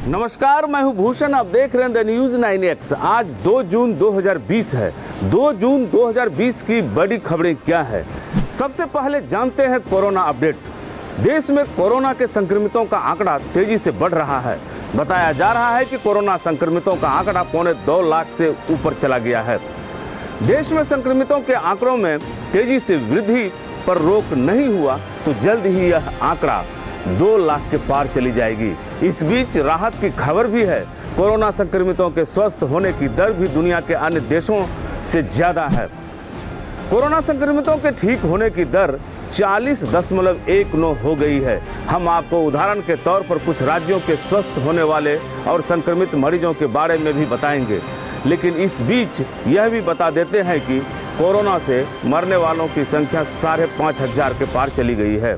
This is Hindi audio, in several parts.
नमस्कार, मैं हूं भूषण। आप देख रहे हैं द न्यूज़ 9X। आज 2 जून 2020 है। 2 जून 2020 की बड़ी खबरें क्या है, सबसे पहले जानते हैं कोरोना अपडेट। देश में कोरोना के संक्रमितों का आंकड़ा तेजी से बढ़ रहा है। बताया जा रहा है कि कोरोना संक्रमितों का आंकड़ा 2.25 लाख से ऊपर चला गया है। देश में संक्रमितों के आंकड़ों में तेजी से वृद्धि पर रोक नहीं हुआ तो जल्द ही यह आंकड़ा 2 लाख के पार चली जाएगी। इस बीच राहत की खबर भी है। कोरोना संक्रमितों के स्वस्थ होने की दर भी दुनिया के अन्य देशों से ज़्यादा है। कोरोना संक्रमितों के ठीक होने की दर 40.19 हो गई है। हम आपको उदाहरण के तौर पर कुछ राज्यों के स्वस्थ होने वाले और संक्रमित मरीजों के बारे में भी बताएंगे, लेकिन इस बीच यह भी बता देते हैं कि कोरोना से मरने वालों की संख्या 5,500 के पार चली गई है।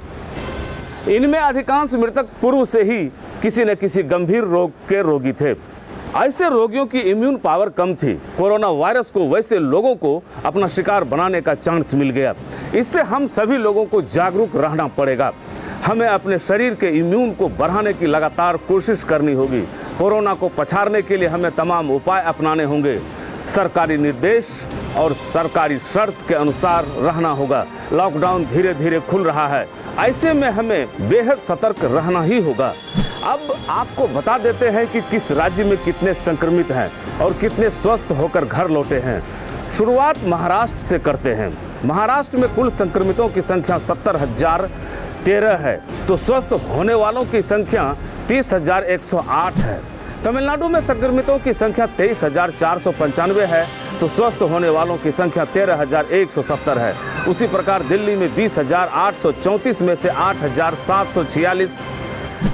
इनमें अधिकांश मृतक पूर्व से ही किसी न किसी गंभीर रोग के रोगी थे। ऐसे रोगियों की इम्यून पावर कम थी। कोरोना वायरस को वैसे लोगों को अपना शिकार बनाने का चांस मिल गया। इससे हम सभी लोगों को जागरूक रहना पड़ेगा। हमें अपने शरीर के इम्यून को बढ़ाने की लगातार कोशिश करनी होगी। कोरोना को पछाड़ने के लिए हमें तमाम उपाय अपनाने होंगे। सरकारी निर्देश और सरकारी शर्त के अनुसार रहना होगा। लॉकडाउन धीरे धीरे खुल रहा है, ऐसे में हमें बेहद सतर्क रहना ही होगा। अब आपको बता देते हैं कि किस राज्य में कितने संक्रमित हैं और कितने स्वस्थ होकर घर लौटे हैं। शुरुआत महाराष्ट्र से करते हैं। महाराष्ट्र में कुल संक्रमितों की संख्या 70,013 है तो स्वस्थ होने वालों की संख्या 30,108 है। तमिलनाडु में संक्रमितों की संख्या 23,495 है तो स्वस्थ होने वालों की संख्या 13,170 है। उसी प्रकार दिल्ली में 20,834 में से 8,746,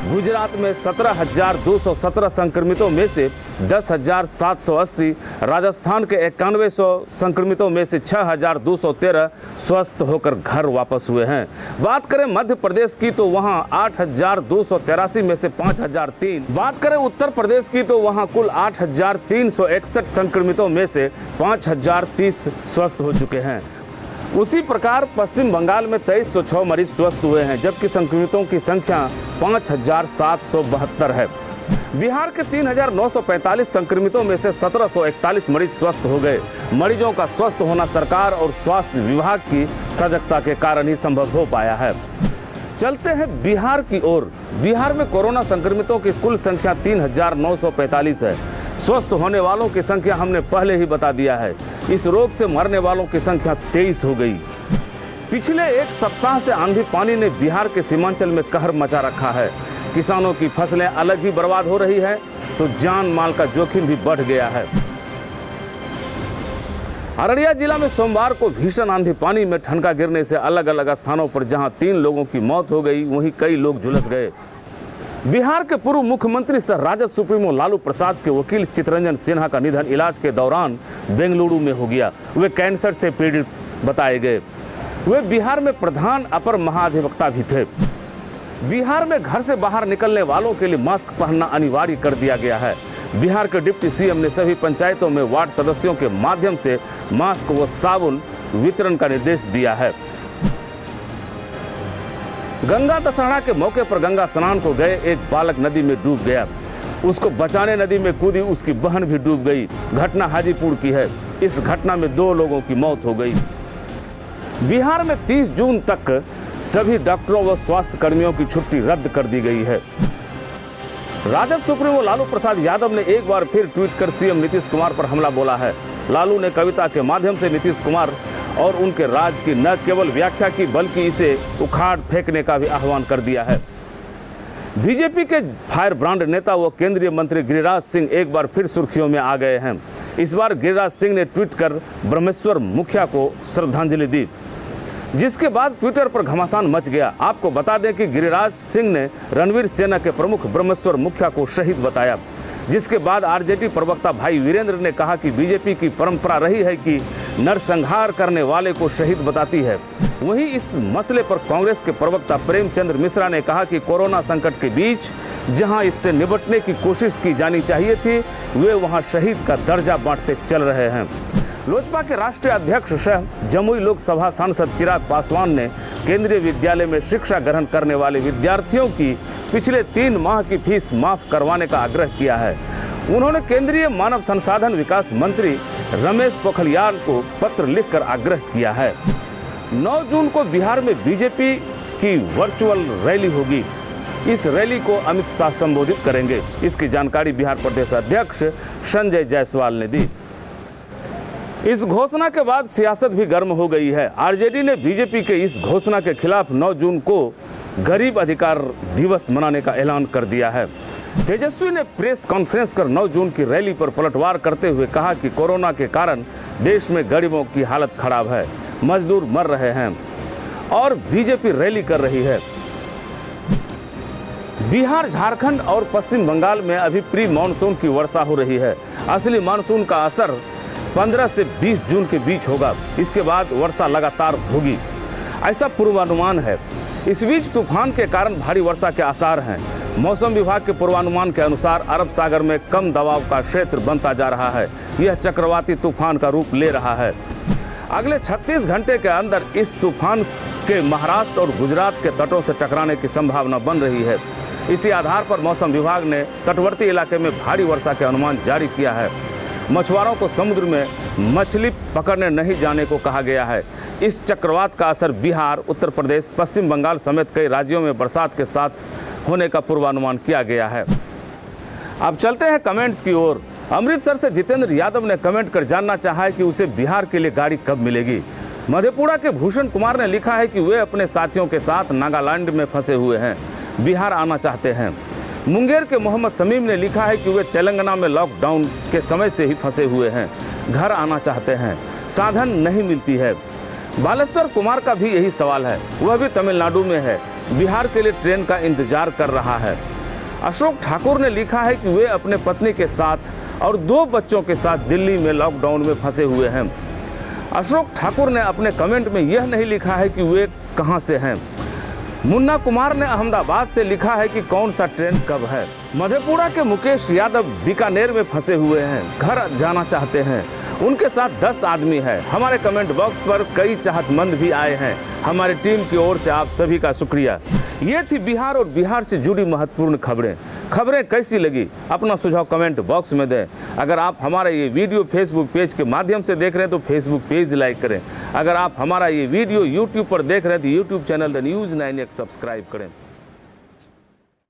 गुजरात में 17,217 संक्रमितों में से 10,780, राजस्थान के 9100 संक्रमितों में से 6,213 स्वस्थ होकर घर वापस हुए हैं। बात करें मध्य प्रदेश की तो वहां 8,283 में से 5,003। बात करें उत्तर प्रदेश की तो वहां कुल 8,361 संक्रमितों में से 5,030 स्वस्थ हो चुके हैं। उसी प्रकार पश्चिम बंगाल में 2306 मरीज स्वस्थ हुए हैं, जबकि संक्रमितों की संख्या 5,772 है। बिहार के 3,945 संक्रमितों में से 1,741 मरीज स्वस्थ हो गए। मरीजों का स्वस्थ होना सरकार और स्वास्थ्य विभाग की सजगता के कारण ही संभव हो पाया है। चलते हैं बिहार की ओर। बिहार में कोरोना संक्रमितों की कुल संख्या 3,945 है। स्वस्थ होने वालों की संख्या हमने पहले ही बता दिया है। इस रोग से मरने वालों की संख्या 23 हो गई। पिछले एक सप्ताह से आंधी पानी ने बिहार के सीमांचल में कहर मचा रखा है। किसानों की फसलें अलग ही बर्बाद हो रही है तो जान माल का जोखिम भी बढ़ गया है। अररिया जिला में सोमवार को भीषण आंधी पानी में ठनका गिरने से अलग अलग स्थानों पर जहां 3 लोगों की मौत हो गई, वहीं कई लोग झुलस गए। बिहार के पूर्व मुख्यमंत्री सह राजद सुप्रीमो लालू प्रसाद के वकील चितरंजन सिन्हा का निधन इलाज के दौरान बेंगलुरु में हो गया। वे कैंसर से पीड़ित बताए गए। वे बिहार में प्रधान अपर महाधिवक्ता भी थे। बिहार में घर से बाहर निकलने वालों के लिए मास्क पहनना अनिवार्य कर दिया गया है। बिहार के डिप्टी सीएम ने सभी पंचायतों में वार्ड सदस्यों के माध्यम से मास्क व साबुन वितरण का निर्देश दिया है। गंगा दशहरा के मौके पर गंगा स्नान को गए एक बालक नदी में डूब गया। उसको बचाने नदी में कूदी उसकी बहन भी डूब गई। घटना हाजीपुर की है। इस घटना में 2 लोगों की मौत हो गई। बिहार में 30 जून तक सभी डॉक्टरों व स्वास्थ्य कर्मियों की छुट्टी रद्द कर दी गई है। राजद सुप्रीमो लालू प्रसाद यादव ने एक बार फिर ट्वीट कर सीएम नीतीश कुमार पर हमला बोला है। लालू ने कविता के माध्यम से नीतीश कुमार और उनके राज की न केवल व्याख्या की बल्कि इसे उखाड़ फेंकने का भी आह्वान कर दिया है। बीजेपी के फायर ब्रांड नेता व केंद्रीय मंत्री गिरिराज सिंह एक बार फिर सुर्खियों में आ गए हैं। इस बार गिरिराज सिंह ने ट्वीट कर ब्रह्मेश्वर मुखिया को श्रद्धांजलि दी, जिसके बाद ट्विटर पर घमासान मच गया। आपको बता दें कि गिरिराज सिंह ने रणवीर सेना के प्रमुख ब्रह्मेश्वर मुखिया को शहीद बताया, जिसके बाद आरजेडी प्रवक्ता भाई वीरेंद्र ने कहा कि बीजेपी की परंपरा रही है कि नरसंहार करने वाले को शहीद बताती है। वहीं इस मसले पर कांग्रेस के प्रवक्ता प्रेमचंद्र मिश्रा ने कहा कि कोरोना संकट के बीच जहां इससे निपटने की कोशिश की जानी चाहिए थी, वे वहां शहीद का दर्जा बांटते चल रहे हैं। लोजपा के राष्ट्रीय अध्यक्ष सह जमुई लोकसभा सांसद चिराग पासवान ने केंद्रीय विद्यालय में शिक्षा ग्रहण करने वाले विद्यार्थियों की पिछले 3 माह की फीस माफ करवाने का आग्रह किया है। उन्होंने केंद्रीय मानव संसाधन विकास मंत्री रमेश पोखरियाल को पत्र लिखकर आग्रह किया है। 9 जून को बिहार में बीजेपी की वर्चुअल रैली होगी। इस रैली को अमित शाह संबोधित करेंगे। इसकी जानकारी बिहार प्रदेश अध्यक्ष संजय जायसवाल ने दी। इस घोषणा के बाद सियासत भी गर्म हो गई है। आरजेडी ने बीजेपी के इस घोषणा के खिलाफ 9 जून को गरीब अधिकार दिवस मनाने का ऐलान कर दिया है। तेजस्वी ने प्रेस कॉन्फ्रेंस कर 9 जून की रैली पर पलटवार करते हुए कहा कि कोरोना के कारण देश में गरीबों की हालत खराब है, मजदूर मर रहे हैं और बीजेपी रैली कर रही है। बिहार, झारखंड और पश्चिम बंगाल में अभी प्री मानसून की वर्षा हो रही है। असली मानसून का असर 15 से 20 जून के बीच होगा। इसके बाद वर्षा लगातार होगी, ऐसा पूर्वानुमान है। इस बीच तूफान के कारण भारी वर्षा के आसार हैं। मौसम विभाग के पूर्वानुमान के अनुसार अरब सागर में कम दबाव का क्षेत्र बनता जा रहा है। यह चक्रवाती तूफान का रूप ले रहा है। अगले 36 घंटे के अंदर इस तूफान के महाराष्ट्र और गुजरात के तटों से टकराने की संभावना बन रही है। इसी आधार पर मौसम विभाग ने तटवर्ती इलाके में भारी वर्षा के अनुमान जारी किया है। मछुआरों को समुद्र में मछली पकड़ने नहीं जाने को कहा गया है। इस चक्रवात का असर बिहार, उत्तर प्रदेश, पश्चिम बंगाल समेत कई राज्यों में बरसात के साथ होने का पूर्वानुमान किया गया है। अब चलते हैं कमेंट्स की ओर। अमृतसर से जितेंद्र यादव ने कमेंट कर जानना चाहा है कि उसे बिहार के लिए गाड़ी कब मिलेगी। मधेपुरा के भूषण कुमार ने लिखा है कि वे अपने साथियों के साथ नागालैंड में फंसे हुए हैं, बिहार आना चाहते हैं। मुंगेर के मोहम्मद समीम ने लिखा है कि वे तेलंगाना में लॉकडाउन के समय से ही फंसे हुए हैं, घर आना चाहते हैं, साधन नहीं मिलती है। बालेश्वर कुमार का भी यही सवाल है, वह भी तमिलनाडु में है, बिहार के लिए ट्रेन का इंतजार कर रहा है। अशोक ठाकुर ने लिखा है कि वे अपने पत्नी के साथ और 2 बच्चों के साथ दिल्ली में लॉकडाउन में फंसे हुए हैं। अशोक ठाकुर ने अपने कमेंट में यह नहीं लिखा है कि वे कहां से हैं। मुन्ना कुमार ने अहमदाबाद से लिखा है कि कौन सा ट्रेन कब है। मधेपुरा के मुकेश यादव बीकानेर में फंसे हुए हैं, घर जाना चाहते हैं, उनके साथ 10 आदमी है। हमारे कमेंट बॉक्स पर कई चाहतमंद भी आए हैं। हमारी टीम की ओर से आप सभी का शुक्रिया। ये थी बिहार और बिहार से जुड़ी महत्वपूर्ण खबरें कैसी लगी अपना सुझाव कमेंट बॉक्स में दें। अगर आप हमारा ये वीडियो फेसबुक पेज के माध्यम से देख रहे हैं तो फेसबुक पेज लाइक करें। अगर आप हमारा ये वीडियो यूट्यूब पर देख रहे हैं तो YouTube channel the news 9X subscribe करें।